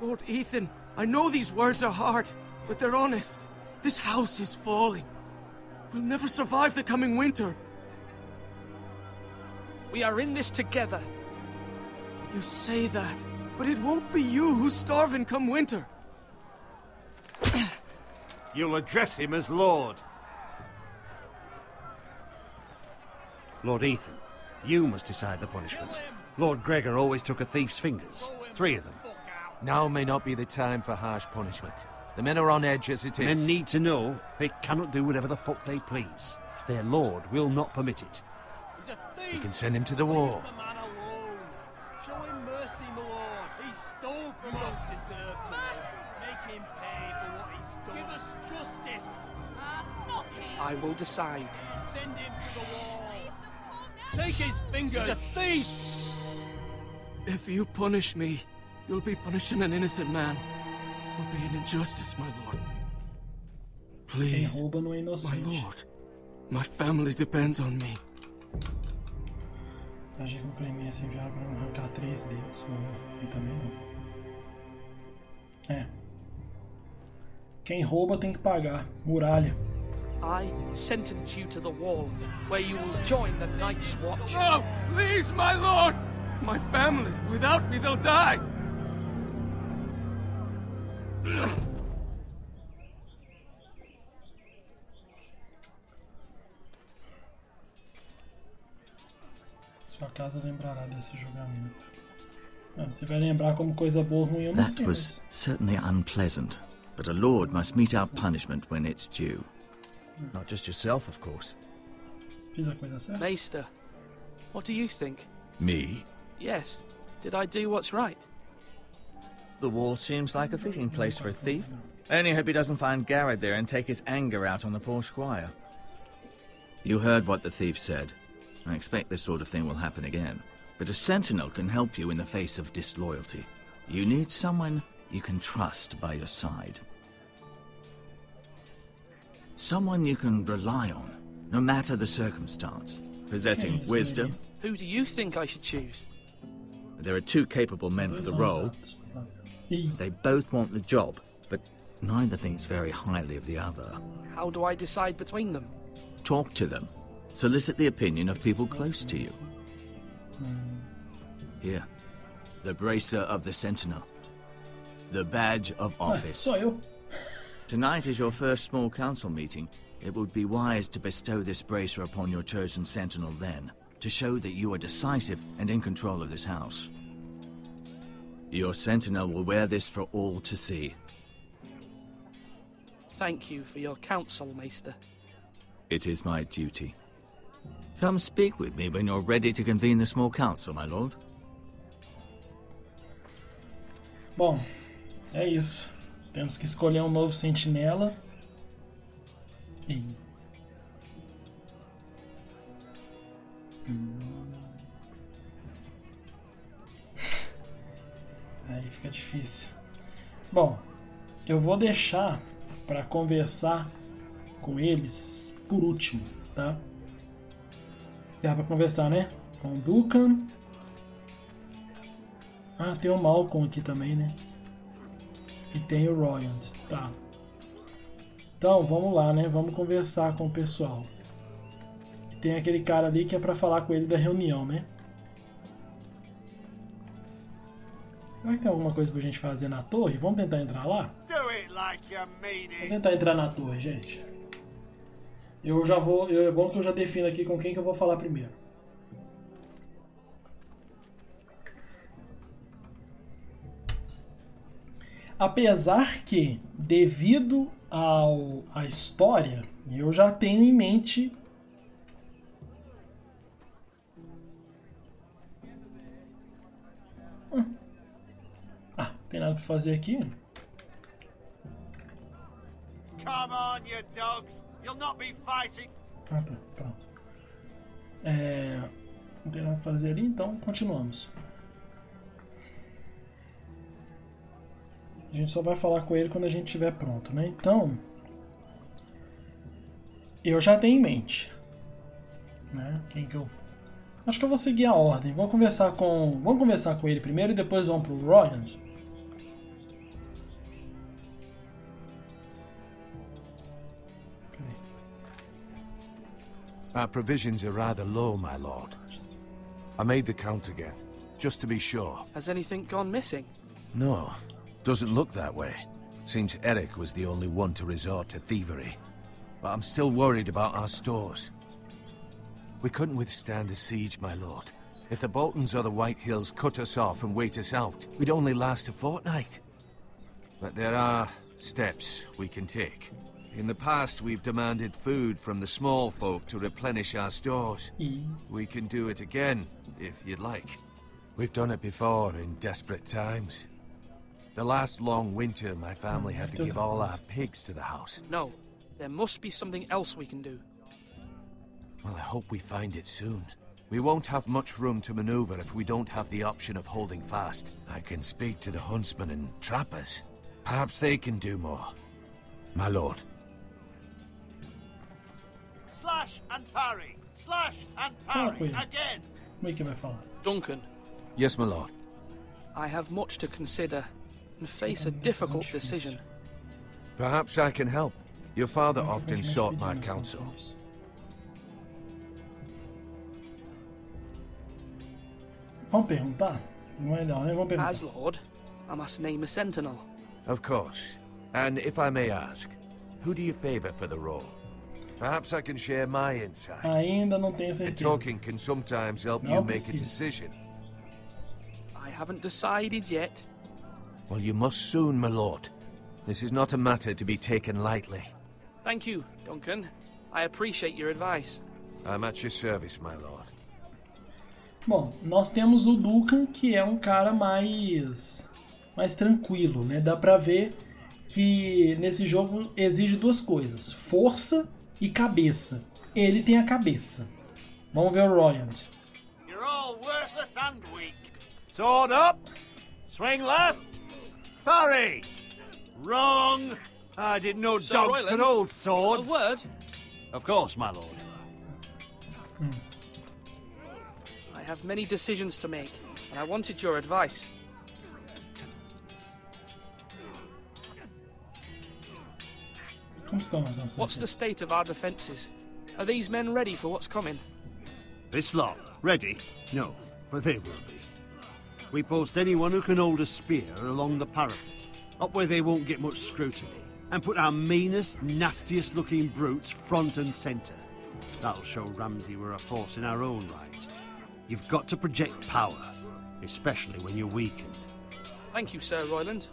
Lord Ethan, I know these words are hard, but they're honest. This house is falling. We'll never survive the coming winter. We are in this together. You say that, but it won't be you who's starving come winter. You'll address him as Lord. Lord Ethan, you must decide the punishment. Lord Gregor always took a thief's fingers. 3 of them. Now may not be the time for harsh punishment. The men are on edge as it is. Men need to know they cannot do whatever the fuck they please. Their lord will not permit it. He's a thief! You can send him to the wall. Leave the man alone. Show him mercy, my lord. He stole from us. Deserve to make him pay for what he stole. Give us justice. I will decide. Send him to the wall. Take his fingers. He's a thief! If you punish me, you'll be punishing an innocent man. It will be an injustice, my lord. Please, my lord. My family depends on me. Agir com clemência, enviar para arrancar 3 dedos. E também não. É. Quem rouba tem que pagar. Muralha. I sentence you to the wall, where you will join the Night's Watch. No! Please, my lord! My family, without me, they'll die! Sua casa lembrará desse julgamento. Você vai lembrar como coisa boa ou ruim, eu não sei. That was certainly unpleasant, but a lord must mete out punishment when it's due. Not just yourself, of course. Fiz a coisa certa? Maester, what do you think? Me? Yes. Did I do what's right? The wall seems like a fitting place for a thief. I only hope he doesn't find Garrett there and take his anger out on the poor squire. You heard what the thief said. I expect this sort of thing will happen again. But a sentinel can help you in the face of disloyalty. You need someone you can trust by your side. Someone you can rely on, no matter the circumstance. Possessing wisdom. Who do you think I should choose? There are 2 capable men for the role. They both want the job, but neither thinks very highly of the other. How do I decide between them? Talk to them. Solicit the opinion of people close to you. Here, the bracer of the sentinel. The badge of office. Tonight is your first small council meeting. It would be wise to bestow this bracer upon your chosen sentinel then, to show that you are decisive and in control of this house. Your sentinel will wear this for all to see. Thank you for your counsel, Maester. It is my duty. Come speak with me when you're ready to convene the small council, my lord. Bom, é isso. Temos que escolher um novo sentinela. Aí fica difícil. Bom, eu vou deixar para conversar com eles por último, tá? Dá para conversar, né? Com o Duncan. Ah, tem o Malcolm aqui também, né? E tem o Royand, tá. Então, vamos lá, né? Vamos conversar com o pessoal. E tem aquele cara ali que é pra falar com ele da reunião, né? Será que tem alguma coisa pra gente fazer na torre? Vamos tentar entrar lá? Vamos tentar entrar na torre, gente. Eu já vou... É bom que eu já defino aqui com quem que eu vou falar primeiro. Apesar que, devido à história, eu já tenho em mente... tem nada pra fazer aqui? Come on, you dogs. You'll not be fighting. Tá, pronto. Não tem nada pra fazer ali, então continuamos. A gente só vai falar com ele quando a gente estiver pronto, né? Então, eu já tenho em mente, né? Quem que eu... Acho que eu vou seguir a ordem. Vamos conversar com ele primeiro e depois vamos pro Royland. Our provisions are rather low, my lord. I made the count again, just to be sure. Has anything gone missing? No, doesn't look that way. Seems Eric was the only one to resort to thievery. But I'm still worried about our stores. We couldn't withstand a siege, my lord. If the Boltons or the White Hills cut us off and wait us out, we'd only last a fortnight. But there are steps we can take. In the past, we've demanded food from the small folk to replenish our stores. We can do it again, if you'd like. We've done it before in desperate times. The last long winter, my family had to give all our pigs to the house. No, there must be something else we can do. Well, I hope we find it soon. We won't have much room to maneuver if we don't have the option of holding fast. I can speak to the huntsmen and trappers. Perhaps they can do more. My lord. Slash and parry! Slash and parry! Again! Como é que vai falar? Duncan. Yes, my lord. I have much to consider and face a difficult decision. Perhaps I can help. Your father often sought my counsel. Vamos perguntar? Não é não, né? Vamos perguntar. As Lord, I must name a sentinel. Of course. And if I may ask, who do you favor for the role? Perhaps I can share my insight. Ainda não tenho certeza. And talking can sometimes help you make a decision. I haven't decided yet. Well, you must soon, my lord. This is not a matter to be taken lightly. Thank you, Duncan. I appreciate your advice. I'm at your service, my lord. Bom, nós temos o Duncan, que é um cara mais tranquilo, né? Dá pra ver que nesse jogo exige duas coisas: força e cabeça. Ele tem a cabeça. Vamos ver o Royland. You're all worthless and weak. Sword up. Swing left. Parry. Wrong. I didn't know dogs could hold swords. A word? Of course, my lord. I have many decisions to make, and I wanted your advice. What's the state of our defences? Are these men ready for what's coming? This lot? Ready? No, but they will be. We post anyone who can hold a spear along the parapet, up where they won't get much scrutiny, and put our meanest, nastiest looking brutes front and centre. That'll show Ramsay we're a force in our own right. You've got to project power, especially when you're weakened. Thank you, Sir Royland.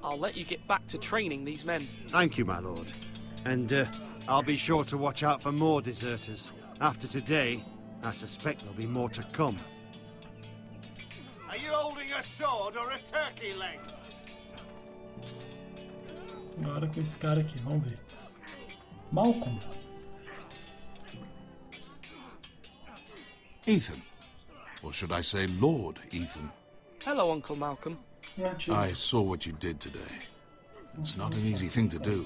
I'll let you get back to training these men. Thank you, my lord. And I'll be sure to watch out for more deserters. After today, I suspect there'll be more to come. Are you holding a sword or a turkey leg? Agora com esse cara aqui, vamos ver. Malcolm. Ethan. Or should I say Lord Ethan? Hello, Uncle Malcolm. I saw what you did today. It's not an easy thing to do,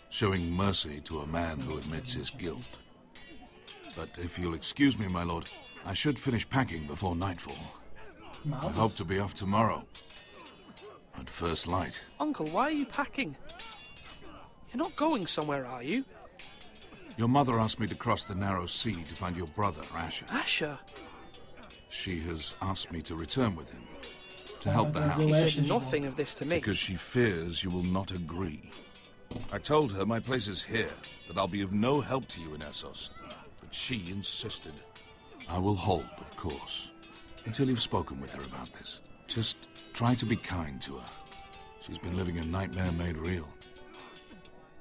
showing mercy to a man who admits his guilt. But if you'll excuse me, my lord, I should finish packing before nightfall. I hope to be off tomorrow, at first light. Uncle, why are you packing? You're not going somewhere, are you? Your mother asked me to cross the narrow sea to find your brother, Asher. Asher? She has asked me to return with him, to help the house. He said nothing of this to me. Because she fears you will not agree. I told her my place is here, that I'll be of no help to you in Essos. But she insisted. I will hold, of course, until you've spoken with her about this. Just try to be kind to her. She's been living a nightmare made real.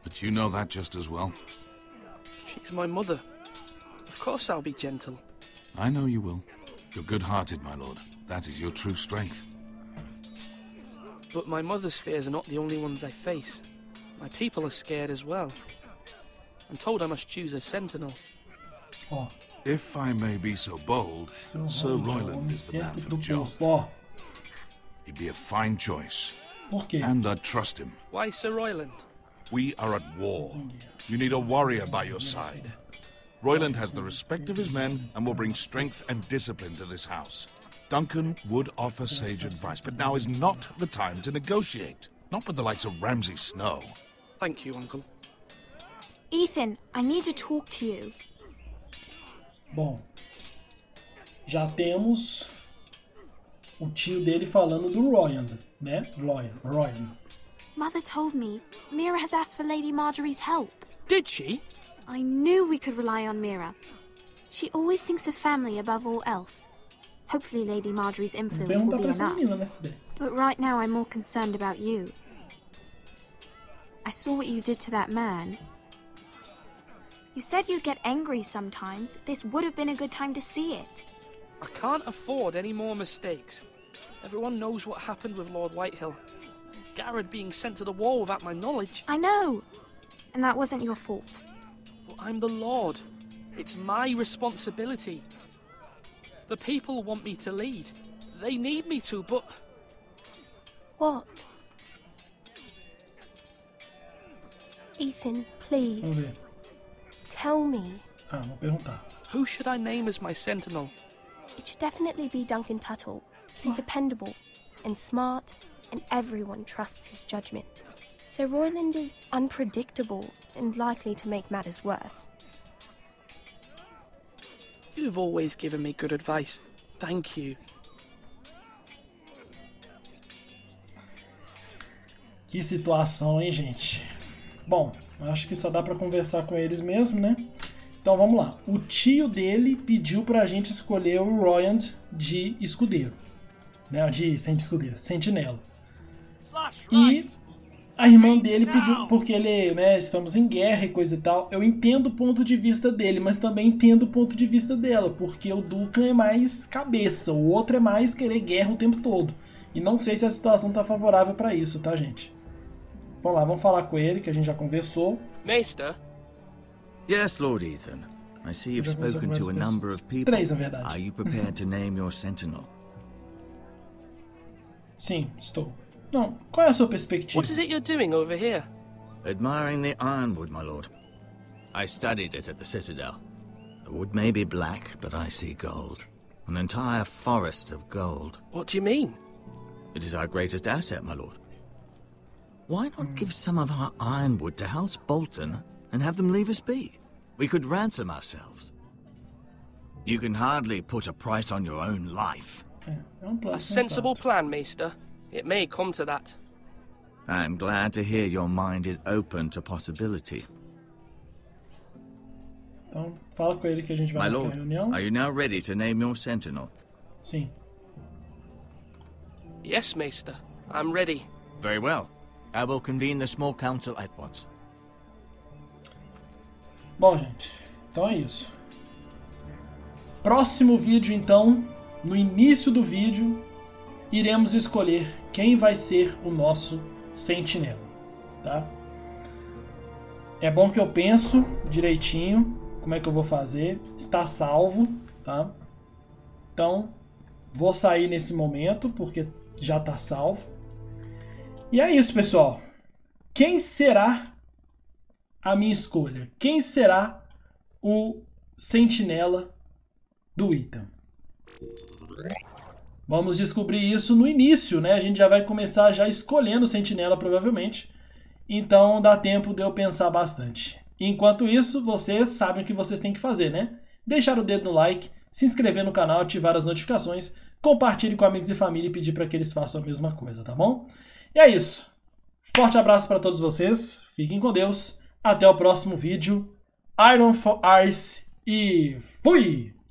But you know that just as well. She's my mother. Of course I'll be gentle. I know you will. You're good-hearted, my lord. That is your true strength. But my mother's fears are not the only ones I face. My people are scared as well. I'm told I must choose a sentinel. Oh. If I may be so bold, Sir Royland is the man for the job. He'd be a fine choice. And I'd trust him. Why Sir Royland? We are at war. You need a warrior by your side. Royland has the respect of his men and will bring strength and discipline to this house. Duncan would offer sage advice, but now is not the time to negotiate. Not with the likes of Ramsay Snow. Thank you, Uncle. Ethan, I need to talk to you. Bom, já temos o tio dele falando do Royland, né? Royland. Mother told me Mira has asked for Lady Marjorie's help. Did she? I knew we could rely on Mira. She always thinks of family above all else. Hopefully Lady Marjorie's influence will be enough. But right now I'm more concerned about you. I saw what you did to that man. You said you'd get angry sometimes. This would have been a good time to see it. I can't afford any more mistakes. Everyone knows what happened with Lord Whitehill. Garrett being sent to the war without my knowledge. I know. And that wasn't your fault. But I'm the Lord. It's my responsibility. The people want me to lead. They need me to, but... What? Ethan, please. Tell me. Vou perguntar. Who should I name as my sentinel? It should definitely be Duncan Tuttle. He's dependable and smart, and everyone trusts his judgment. Sir Royland is unpredictable and likely to make matters worse. You've always given me good advice. Thank you. Que situação, hein, gente? Bom, acho que só dá pra conversar com eles mesmo, né? Então vamos lá. O tio dele pediu pra gente escolher o Royland de escudeiro. Né? De escudeiro, sentinela. E a irmã dele pediu, porque ele, né, estamos em guerra e coisa e tal. Eu entendo o ponto de vista dele, mas também entendo o ponto de vista dela, porque o Duncan é mais cabeça, o outro é mais querer guerra o tempo todo. E não sei se a situação tá favorável pra isso, tá, gente? Vamos lá, vamos falar com ele, que a gente já conversou. Maester? Yes, Lord Ethan. I see you've spoken to a number of people. Três, na verdade. Are you prepared to name your sentinel? Sim, estou. Não, qual é a sua perspectiva? What is it you're doing over here? Admiring the ironwood, my lord. I studied it at the Citadel. The wood may be black, but I see gold. An entire forest of gold. What do you mean? It is our greatest asset, my lord. Why not give some of our ironwood to House Bolton and have them leave us be? We could ransom ourselves. You can hardly put a price on your own life. A sensible plan, Maester. It may come to that. I'm glad to hear your mind is open to possibility. Então, fala com ele que a gente vai marcar a reunião. Are you now ready to name your sentinel? Sim. Yes, Maester. I'm ready. Very well. I will convene the small council at once. Bom, gente, então é isso. Próximo vídeo, então, no início do vídeo, iremos escolher quem vai ser o nosso sentinela, tá? É bom que eu penso direitinho como é que eu vou fazer. Está salvo, tá? Então, vou sair nesse momento, porque já está salvo. E é isso, pessoal. Quem será a minha escolha? Quem será o sentinela do Ethan? Vamos descobrir isso no início, né? A gente já vai começar já escolhendo o sentinela, provavelmente. Então dá tempo de eu pensar bastante. Enquanto isso, vocês sabem o que vocês têm que fazer, né? Deixar o dedo no like, se inscrever no canal, ativar as notificações, compartilhe com amigos e família e pedir para que eles façam a mesma coisa, tá bom? E é isso. Forte abraço para todos vocês. Fiquem com Deus. Até o próximo vídeo. Iron for Ice e fui!